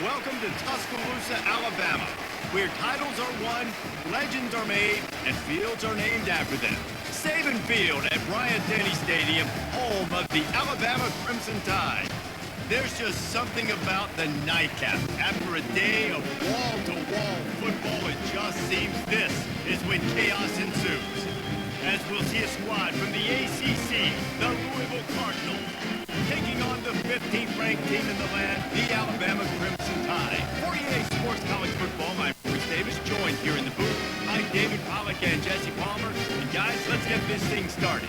Welcome to Tuscaloosa, Alabama, where titles are won, legends are made, and fields are named after them. Saban Field at Bryant-Denny Stadium, home of the Alabama Crimson Tide. There's just something about the nightcap. After a day of wall-to-wall football, it just seems this is when chaos ensues. As we'll see a squad from the ACC, the Louisville Cardinals, taking on the 15th ranked team in the land, the Alabama Crimson Tide. For EA Sports College Football, I'm Bruce Davis, joined here in the booth by David Pollack and Jesse Palmer. And guys, let's get this thing started.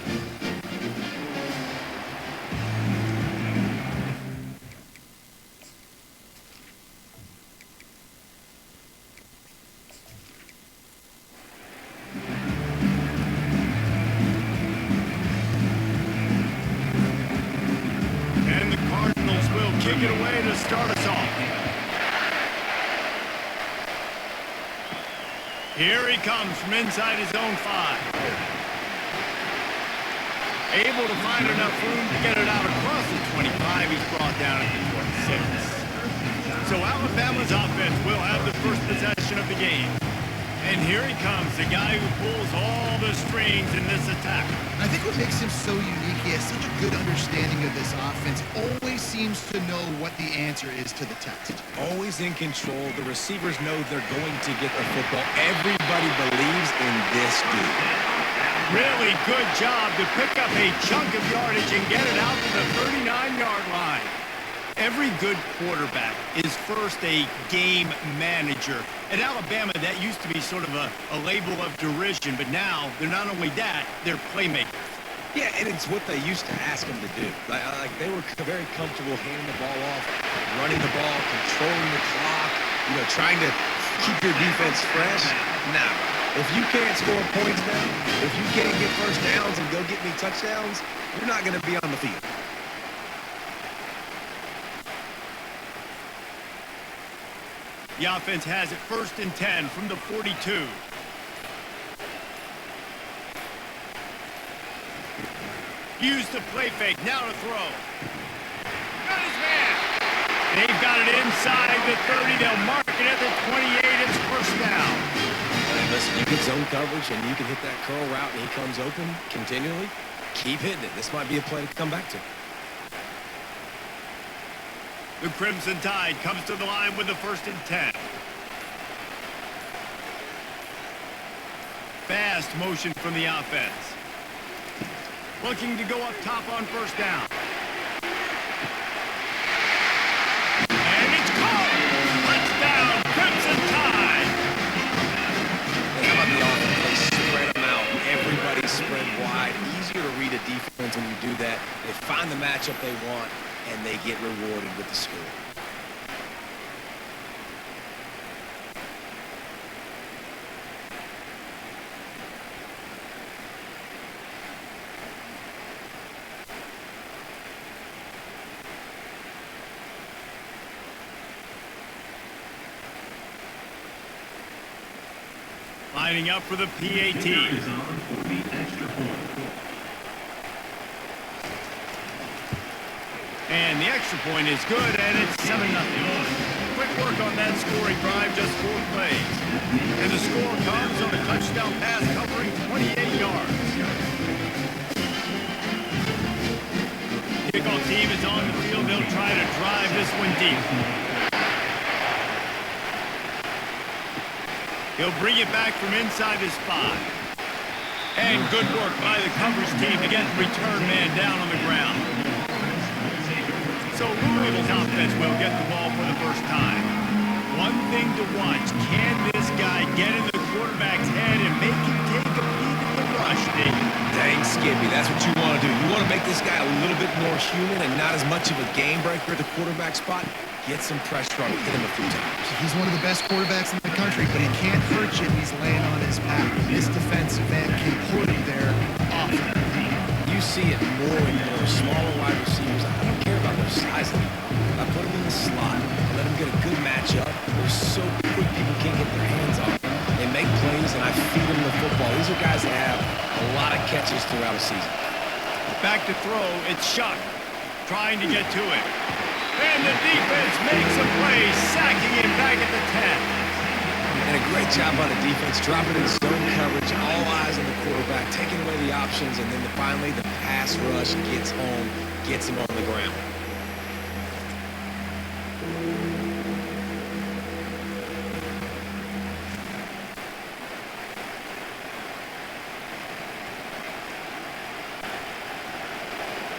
Kick it away to start us off. Here he comes from inside his own 5. Able to find enough room to get it out across the 25. He's brought down at the 26. So Alabama's offense will have the first possession of the game. And here he comes, the guy who pulls all the strings in this attack. I think what makes him so unique, he has such a good understanding of this offense. Always seems to know what the answer is to the test. Always in control. The receivers know they're going to get the football. Everybody believes in this dude. Really good job to pick up a chunk of yardage and get it out to the 39-yard line. Every good quarterback is first a game manager. At Alabama, that used to be sort of a label of derision, but now they're not only that, they're playmakers. Yeah, and it's what they used to ask them to do. Like they were very comfortable handing the ball off, running the ball, controlling the clock, trying to keep your defense fresh. Now, if you can't score points now, if you can't get first downs and go get me touchdowns, you're not going to be on the field. The offense has it 1st and 10 from the 42. Use the play fake, now to throw. Got his man. They've got it inside the 30. They'll mark it at the 28. It's first down. Listen, you get zone coverage and you can hit that curl route and he comes open continually. Keep hitting it. This might be a play to come back to. The Crimson Tide comes to the line with the 1st and 10. Fast motion from the offense. Looking to go up top on 1st down. And it's caught! Touchdown, Crimson Tide! How about the offense? They spread them out. Everybody spread wide. Easier to read a defense when you do that. They find the matchup they want, and they get rewarded with the score. Lining up for the PAT. And the extra point is good, and it's 7-0. Quick work on that scoring drive, just 4 plays. And the score comes on a touchdown pass covering 28 yards. Kickoff team is on the field. They'll try to drive this one deep. He'll bring it back from inside his spot. And good work by the coverage team to get the return man down on the ground. So Louisville's offense will get the ball for the first time. One thing to watch, can this guy get in the quarterback's head and make him take a peek at the rush, Dave? Dang, Skippy, that's what you want to do. You want to make this guy a little bit more human and not as much of a game breaker at the quarterback spot. Get some pressure on him, hit him a few times. He's one of the best quarterbacks in the country, but he can't hurt you if he's laying on his back. This defensive end can put him there often. You see it more and more. Smaller wide receivers, I don't care about their size anymore. I put them in the slot. I let them get a good matchup. They're so quick, people can't get their hands on them. They make plays, are guys that have a lot of catches throughout a season. Back to throw, it's Shuck, trying to get to it. And the defense makes a play, sacking him back at the 10. And a great job by the defense, dropping in zone coverage, all eyes on the quarterback, taking away the options, and then finally the pass rush gets home, gets him on the ground.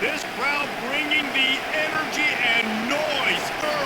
This crowd bringing the energy and noise early.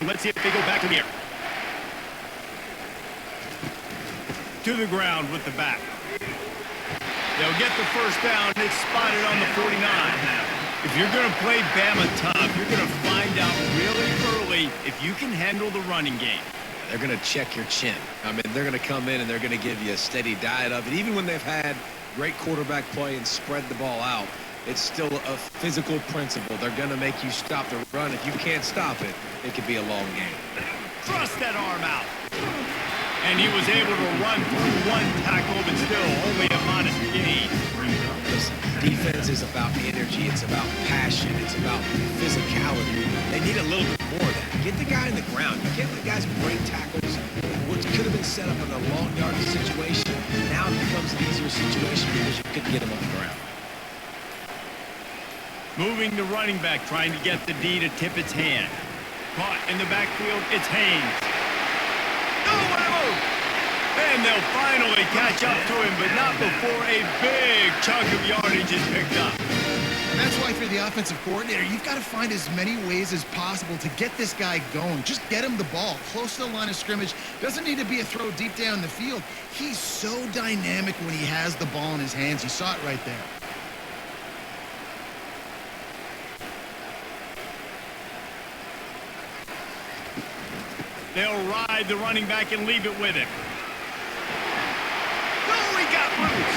Let's see if they go back to the air. To the ground with the back. They'll get the first down. It's spotted on the 49. If you're going to play Bama tough, you're going to find out really early if you can handle the running game. They're going to check your chin. I mean, they're going to come in and they're going to give you a steady diet of it. Even when they've had great quarterback play and spread the ball out, it's still a physical principle. They're going to make you stop the run. If you can't stop it, it could be a long game. Thrust that arm out. And he was able to run through one tackle, but still only a modest gain. Listen, defense is about energy. It's about passion. It's about physicality. They need a little bit more of that. Get the guy in the ground. You can't let guys break tackles. What could have been set up in a long yardage situation, now it becomes an easier situation because you couldn't get him on the ground. Moving the running back, trying to get the D to tip its hand. Caught in the backfield, it's Haynes. Oh, what a move! And they'll finally catch up to him, but not before a big chunk of yardage is picked up. And that's why for the offensive coordinator, you've got to find as many ways as possible to get this guy going. Just get him the ball close to the line of scrimmage. Doesn't need to be a throw deep down the field. He's so dynamic when he has the ball in his hands. You saw it right there. They'll ride the running back and leave it with him. Oh, he got loose.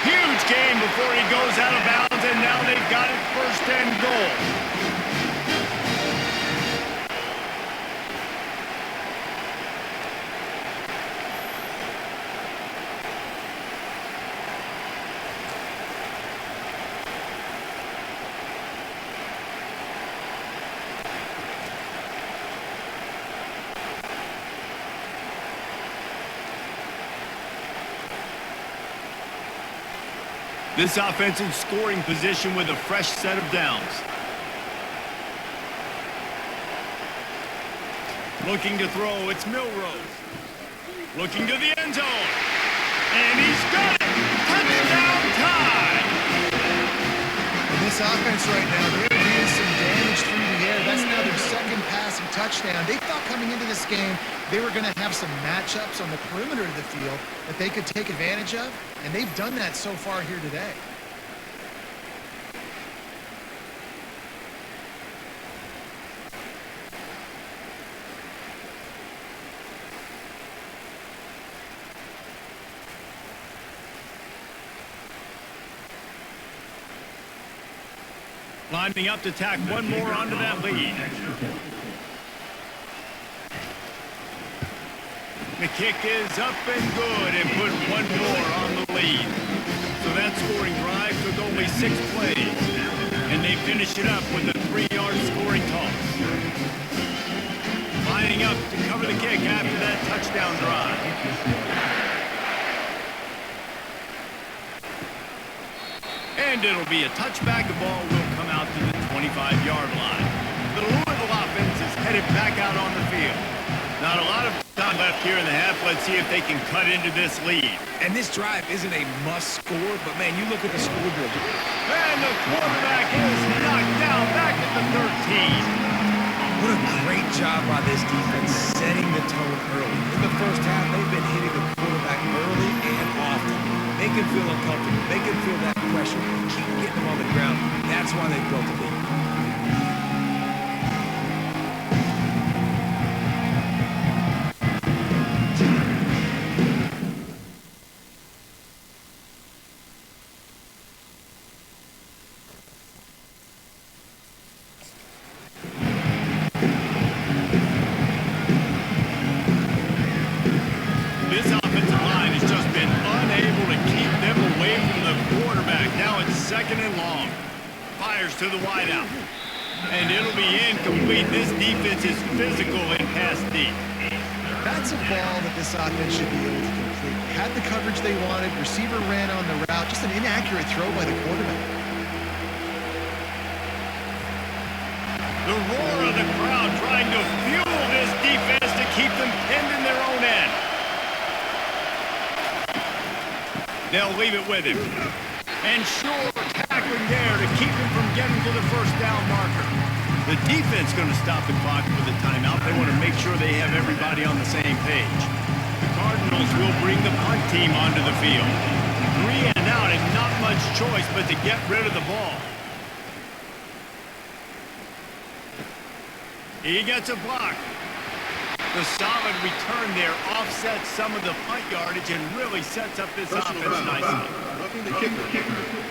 Huge gain before he goes out of bounds, and now they've got it first and goal. This offense in scoring position with a fresh set of downs. Looking to throw, it's Milrose. Looking to the end zone. And he's got it! Touchdown time! This offense right now, they're doing some damage through the air. That's now their second passing touchdown. They thought coming into this game they were going to have some matchups on the perimeter of the field that they could take advantage of, and they've done that so far here today. Lining up to tack one more onto that lead. The kick is up and good and put one more on the lead. So that scoring drive took only 6 plays. And they finish it up with a 3-yard scoring toss. Lining up to cover the kick after that touchdown drive. And it'll be a touchback. The ball will come out to the 25-yard line. The Louisville offense is headed back out on the field. Not a lot of time left here in the half. Let's see if they can cut into this lead. And this drive isn't a must score, but man, you look at the scoreboard. And the quarterback is knocked down back at the 13. What a great job by this defense setting the tone early. In the first half, they've been hitting the quarterback early and often. Make him feel uncomfortable. Make him feel that pressure. Keep getting him on the ground. That's why they built the lead. This offensive line has just been unable to keep them away from the quarterback. Now it's 2nd and long. Fires to the wideout. And it'll be incomplete. This defense is physical and pass deep. That's a ball that this offense should be able to complete. Had the coverage they wanted. Receiver ran on the route. Just an inaccurate throw by the quarterback. The roar of the crowd trying to fuel this defense to keep them pinned in their own end. They'll leave it with him. And sure, tackling there to keep him from getting to the first down marker. The defense going to stop the clock with a timeout. They want to make sure they have everybody on the same page. The Cardinals will bring the punt team onto the field. 3 and out and not much choice but to get rid of the ball. He gets a block. The solid return there offsets some of the punt yardage and really sets up this offense nicely. The kicker.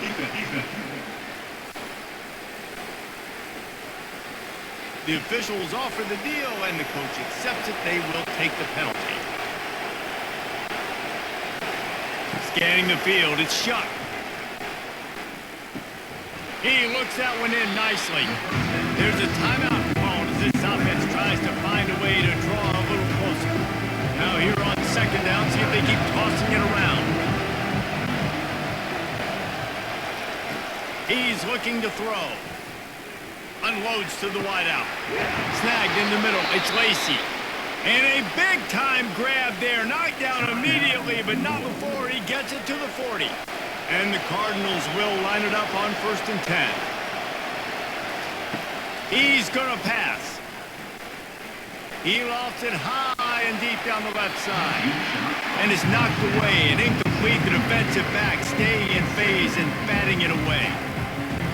Defense. The officials offer the deal, and the coach accepts it. They will take the penalty. Scanning the field, it's Shuck. He looks that one in nicely. There's a timeout called as this offense tries to find a way to draw a little closer. Now here on 2nd down, see if they keep tossing it around. He's looking to throw. Unloads to the wideout. Snagged in the middle. It's Lacey. And a big-time grab there. Knocked down immediately, but not before he gets it to the 40. And the Cardinals will line it up on 1st and 10. He's going to pass. He lofts it high and deep down the left side. And is knocked away and incomplete. The defensive back staying in phase and batting it away.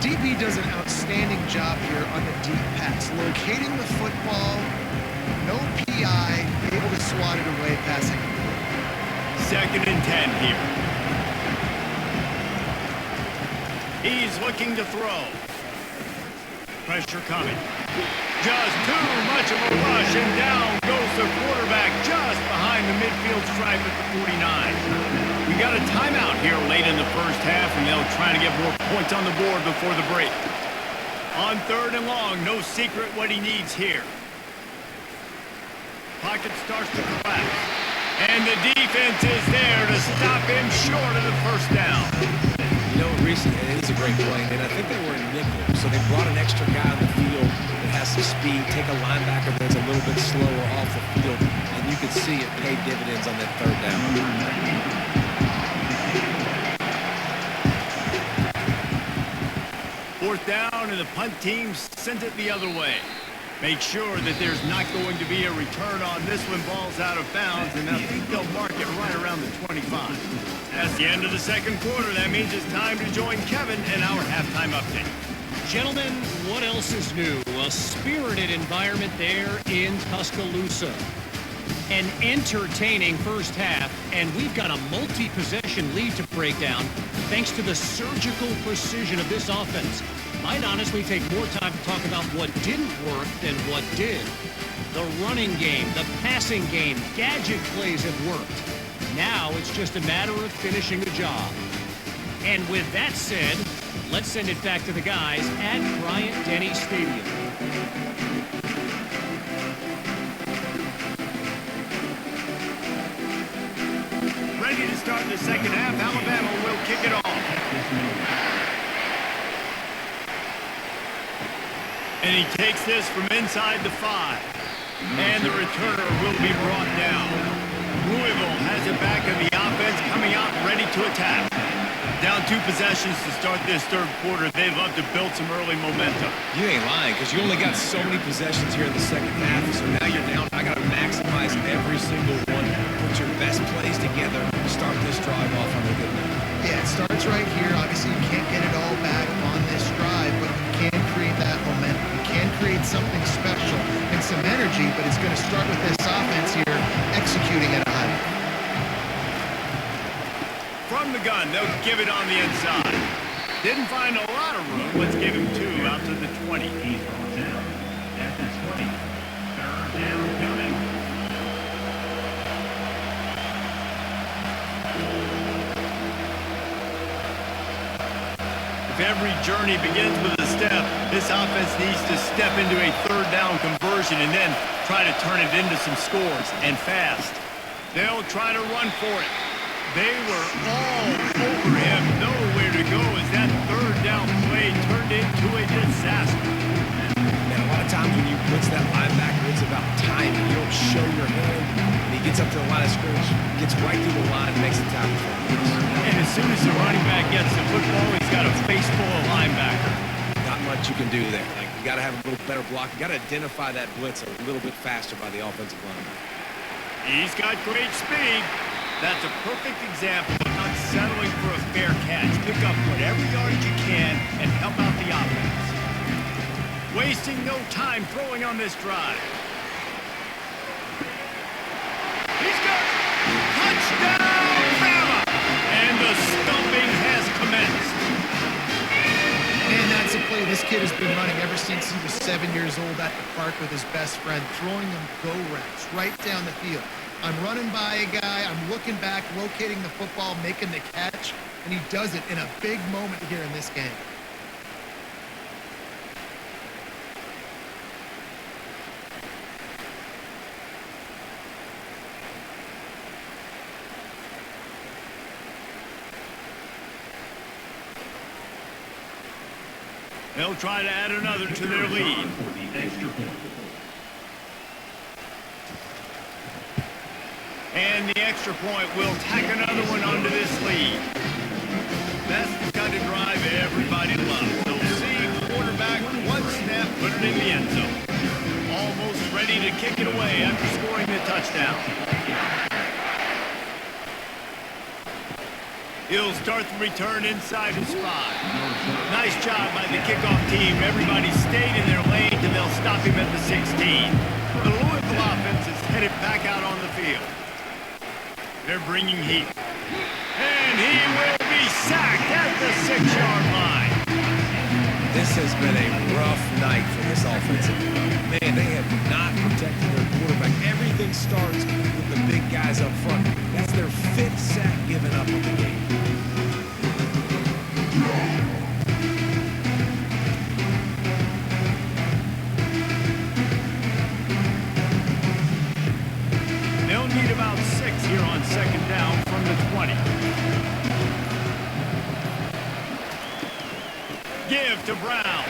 DB does an outstanding job here on the deep pass. Locating the football, no PI, able to swat it away passing. 2nd and 10 here. He's looking to throw. Pressure coming. Just too much of a rush, and down goes the quarterback just behind the midfield stripe at the 49. We got a timeout here late in the first half, and they'll try to get more points on the board before the break. On 3rd and long, no secret what he needs here. Pocket starts to collapse. And the defense is there to stop him short of the first down. You know, recently, it is a great play, and I think they were in nickel, so they brought an extra guy on the field that has some speed, take a linebacker that's a little bit slower off the field, and you can see it pay dividends on that 3rd down. 4th down, and the punt team sends it the other way. Make sure that there's not going to be a return on this when ball's out of bounds, and I think they'll mark it right around the 25. That's the end of the 2nd quarter. That means it's time to join Kevin in our halftime update. Gentlemen, what else is new? A spirited environment there in Tuscaloosa. An entertaining first half, and we've got a multi-possession lead to break down thanks to the surgical precision of this offense. I'd honestly take more time to talk about what didn't work than what did. The running game, the passing game, gadget plays have worked. Now it's just a matter of finishing the job. And with that said, let's send it back to the guys at Bryant-Denny Stadium. Ready to start the second half. Alabama will kick it off. And he takes this from inside the 5. And the returner will be brought down. Louisville has it back in the offense, coming out ready to attack. Down 2 possessions to start this third quarter. They'd love to build some early momentum. You ain't lying, because you only got so many possessions here in the second half, so now you're down. I got to maximize every single one. Put your best plays together. Start this drive off on a good note. Yeah, it starts right here. Obviously, you can't get it all back on this drive, but you can create that momentum. You can create something special and some energy, but it's going to start with this offense here executing at a high level. From the gun, they'll give it on the inside. Didn't find a lot of room. Let's give him 2 out to the 20. He's brought down at the 20. Third down coming. If every journey begins with a step, this offense needs to step into a third down conversion and then try to turn it into some scores, and fast. They'll try to run for it. They were all over him, nowhere to go as that third down play turned into a disaster. Man, a lot of times when you blitz that linebacker, it's about timing. You don't show your hand. And he gets up to the line of scrimmage, gets right through the line, and makes the tackle for him. And as soon as the running back gets the football, he's got a face full of linebacker. Not much you can do there. Like, you got to have a little better block. You got to identify that blitz a little bit faster by the offensive lineman. He's got great speed. That's a perfect example of not settling for a fair catch. Pick up whatever yardage you can and help out the offense. Wasting no time throwing on this drive. He's got touchdown, Bama! And the stumping has commenced. And that's a play this kid has been running ever since he was 7 years old at the park with his best friend, throwing them go routes right down the field. I'm running by a guy, I'm looking back, locating the football, making the catch, and he does it in a big moment here in this game. They'll try to add another to their lead. For the extra point. And the extra point will tack another one onto this lead. That's the kind of drive everybody loves. They'll see quarterback, one snap, put it in the end zone. Almost ready to kick it away after scoring the touchdown. He'll start the return inside his 5. Nice job by the kickoff team. Everybody stayed in their lanes, and they'll stop him at the 16. The Louisville offense is headed back out on the field. They're bringing heat. And he will be sacked at the 6-yard line. This has been a rough night for this offensive line. Man, they have not protected their quarterback. Everything starts with the big guys up front. That's their 5th sack given up on the game. They'll need about 6 here on second down from the 20. Give to Brown.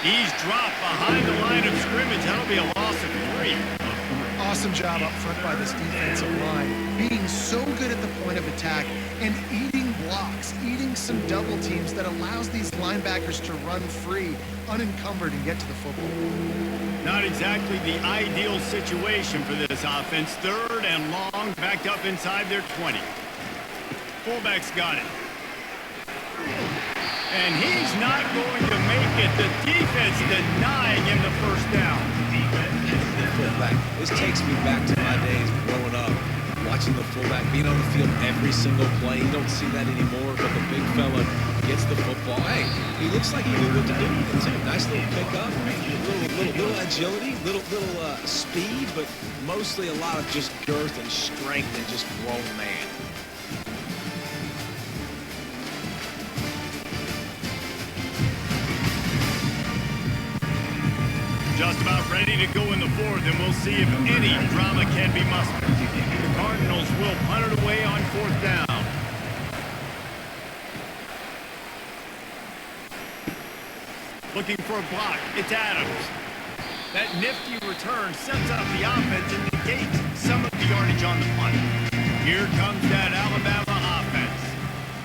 He's dropped behind the line of scrimmage. That'll be a loss of 3. Awesome job up front by this defensive line, being so good at the point of attack and eating blocks, eating some double teams that allows these linebackers to run free, unencumbered, and get to the football. Not exactly the ideal situation for this offense. Third and long, backed up inside their 20. Fullback's got it. And he's not going to make it. The defense denying him the first down. This takes me back to my days growing up, watching the fullback being on the field every single play. You don't see that anymore, but the big fella gets the football. Hey, he looks like he knew what to do with it, too. Nice little pickup, little agility, little speed, but mostly a lot of just girth and strength and just grown man. Just about ready to go in the fourth, and we'll see if any drama can be mustered. The Cardinals will punt it away on fourth down. Looking for a block. It's Adams. That nifty return sets up the offense and negates some of the yardage on the punt. Here comes that Alabama offense.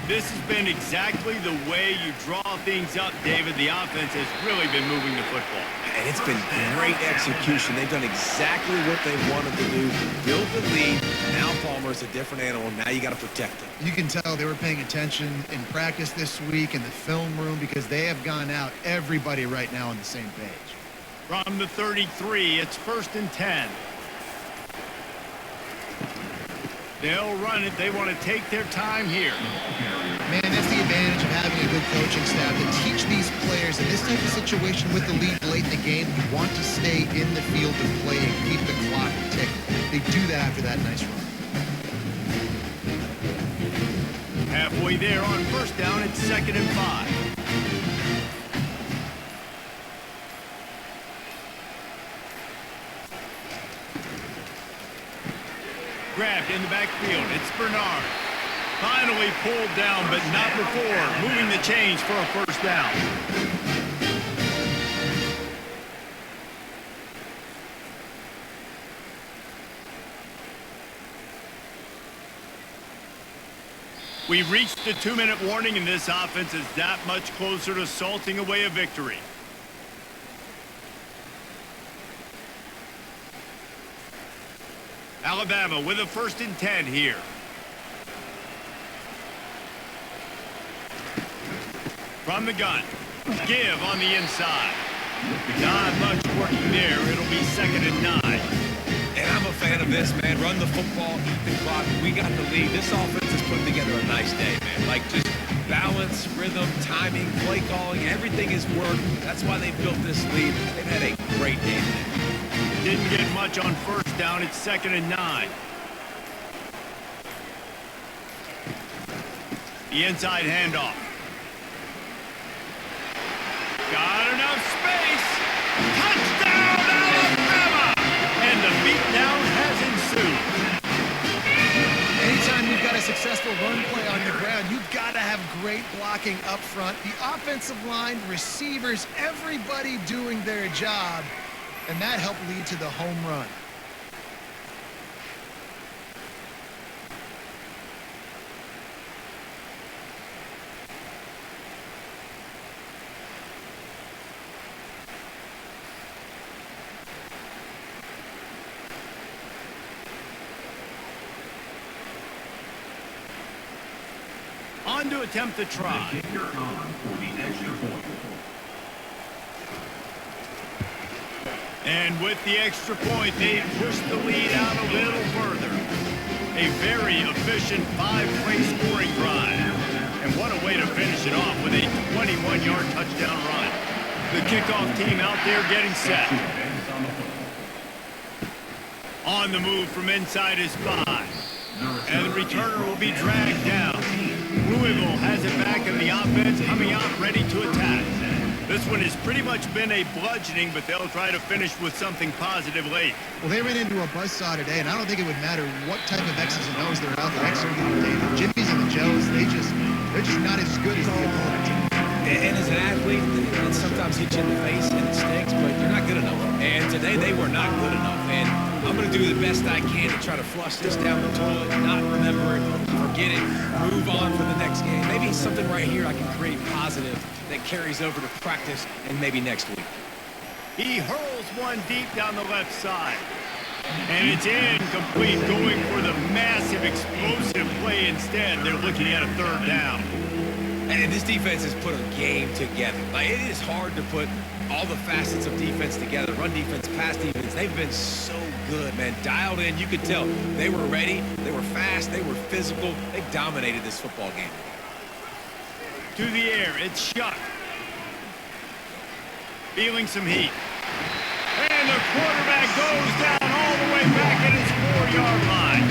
This has been exactly the way you draw things up, David. The offense has really been moving the football. And it's been great execution. They've done exactly what they wanted to do. Build the lead. Now Palmer's a different animal. Now you got to protect it. You can tell they were paying attention in practice this week in the film room because they have gone out, everybody right now on the same page. From the 33, it's 1st and 10. They'll run it. They want to take their time here. Man, that's the advantage of having a good coaching staff to teach these players in this type of situation with the lead late in the game. You want to stay in the field and play and keep the clock ticking. They do that after that nice run. Halfway there on 1st down, it's 2nd and 5. Grabbed in the backfield. It's Bernard. Finally pulled down, but not before moving the chains for a 1st down. We've reached the 2-minute warning, and this offense is that much closer to salting away a victory. Alabama with a 1st and 10 here. From the gun. Give on the inside. Not much working there. It'll be 2nd and 9. And I'm a fan of this, man. Run the football, eat the clock. We got the lead. This offense is putting together a nice day, man. Like, just balance, rhythm, timing, play calling, everything is working. That's why they built this lead. They've had a great day today. Didn't get much on 1st down. It's 2nd and 9. The inside handoff. Got enough space. Touchdown, Alabama! And the beatdown has ensued. Anytime you've got a successful run play on the ground, you've got to have great blocking up front. The offensive line, receivers, everybody doing their job. And that helped lead to the home run. On to attempt the try. The kicker on for the extra point. And with the extra point, they push the lead out a little further. A very efficient 5-play scoring drive. And what a way to finish it off with a 21-yard touchdown run. The kickoff team out there getting set. On the move from inside his 5. And the returner will be dragged down. Louisville has it back in the offense, coming out ready to attack. This one has pretty much been a bludgeoning, but they'll try to finish with something positive late. Well, they ran into a buzzsaw today, and I don't think it would matter what type of X's and O's they're out there executing today. The Jimmies and the Joes, they're just not as good as the opponent. And as an athlete, it sometimes hits you in the face and it stinks, but you're not good enough. And today they were not good enough. And I'm going to do the best I can to try to flush this down the toilet, not remember it, forget it, move on for the next game. Maybe something right here I can create positive that carries over to practice and maybe next week. He hurls one deep down the left side. And it's incomplete, going for the massive explosive play instead. They're looking at a 3rd down. And this defense has put a game together. Like, it is hard to put all the facets of defense together, run defense, pass defense. They've been so good, man. Dialed in. You could tell they were ready. They were fast. They were physical. They dominated this football game. To the air, it's Shuck. Feeling some heat. And the quarterback goes down all the way back at his 4-yard line.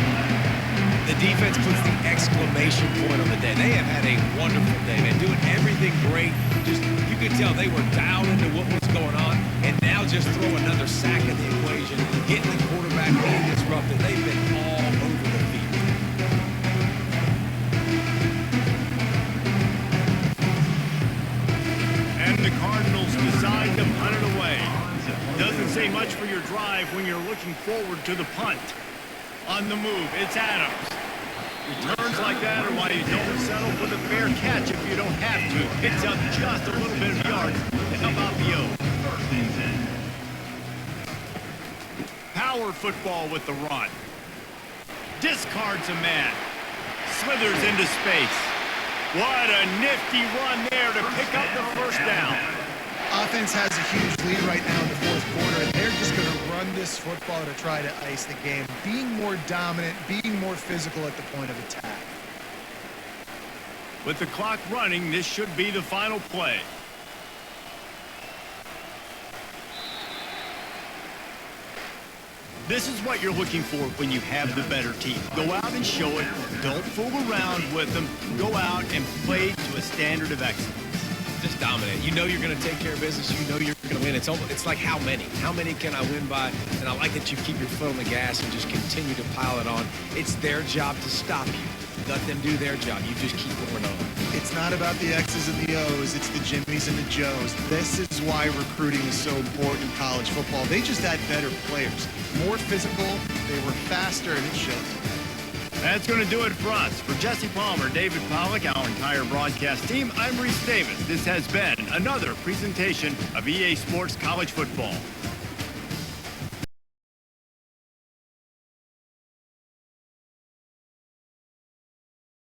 The defense puts the exclamation point on the day. They have had a wonderful day, man. Doing everything great. Just, you could tell they were dialed into what was going on. And now just throw another sack in the equation. Getting the quarterback being disrupted. They've been all over the field. And the Cardinals decide to punt it away. Doesn't say much for your drive when you're looking forward to the punt. On the move, it's Adams. Returns like that are why you don't settle for the fair catch if you don't have to. Picks up just a little bit of yards to help out the O. First and 10. Power football with the run. Discards a man. Slithers into space. What a nifty run there to pick up the first down. Offense has a huge lead right now in the fourth quarter, and they're just going to run this football to try to ice the game, being more dominant, being more physical at the point of attack. With the clock running, this should be the final play. This is what you're looking for when you have the better team. Go out and show it. Don't fool around with them. Go out and play to a standard of excellence. Just dominate. You know you're going to take care of business. You know you're going to win. It's like how many? How many can I win by? And I like that you keep your foot on the gas and just continue to pile it on. It's their job to stop you. Let them do their job. You just keep going on. It's not about the X's and the O's. It's the Jimmies and the Joes. This is why recruiting is so important in college football. They just had better players. More physical. They were faster, and it shows. That's going to do it for us. For Jesse Palmer, David Pollack, our entire broadcast team, I'm Reese Davis. This has been another presentation of EA Sports College Football.